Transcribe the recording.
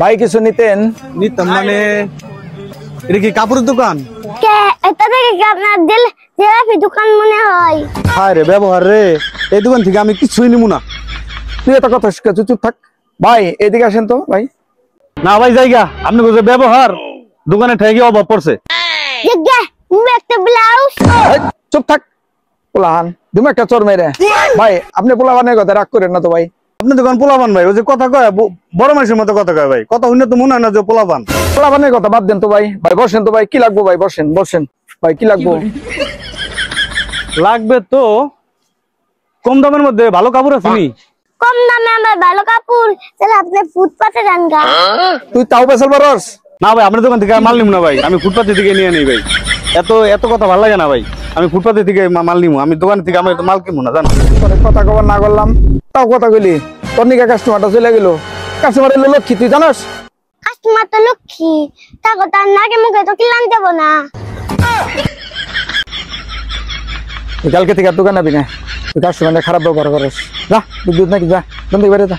ভাই কিছু নিতেন? নিতাম মানে এটা কি কাপড়ের দোকান? কে এটা দেখে কি আপনার জিলাপি দোকান মনে হয়? হায় রে ব্যবহার রে, এই দোকান থেকে আমি কিছুই নিব না। তুই এত কথা শিখেছ, চুপ থাক। ভাই এদিকে আসেন তো ভাই। না ভাই জায়গা আপনি বুঝে ব্যবহার দোকানে ঠেকে অভাব পড়ছে। জিজ্ঞা তুমি একটা ব্লাউজ। এই, চুপ থাক পোলাহান, তুমি একটা চোর মেরে। ভাই আপনি পোলাহানের কথা রাগ করেন না তো ভাই। আপনি দোকান পোলাপান ভাই, ওই যে কথা কয় বড় মানুষের মতো কথা কয় ভাই, কথা হইলে তো মনে হয় না যে পোলাপান। পোলাহানের কথা বাদ দেন তো ভাই। ভাই বসেন তো ভাই, কি লাগবো ভাই? বসেন বসেন ভাই, কি লাগবো? লাগবে তো কম দামের মধ্যে ভালো কাপড় আছে নি? কম দামে আমার ভালো কাপড়, তাহলে আপনি ফুটপাতে যান গা। তুই তাও পেছাল পারস? না ভাই আপনার দোকান থেকে মাল নিব না ভাই, আমি ফুটপাতে থেকে নিয়ে নেই ভাই। এত এত কথা ভালো লাগে না ভাই, আমি ফুটপাতে থেকে মাল নিবো, আমি দোকান থেকে আমি মাল কিনবো না জানো। তোর কথা কবার না করলাম, তাও কথা কইলি। তোর নিকা কাস্টমারটা চলে গেল। কাস্টমার এলো লক্ষ্মী, তুই জানাস? কাস্টমার তো লক্ষ্মী, তা কথা নাকে মুখে তো কিলান দেব না। তুই কালকে থেকে আর দোকান যাবি না। তুই কাস্টমার খারাপ ব্যবহার করিস। যা দুধ নাকি, যা দোকান থেকে বেরিয়ে যা।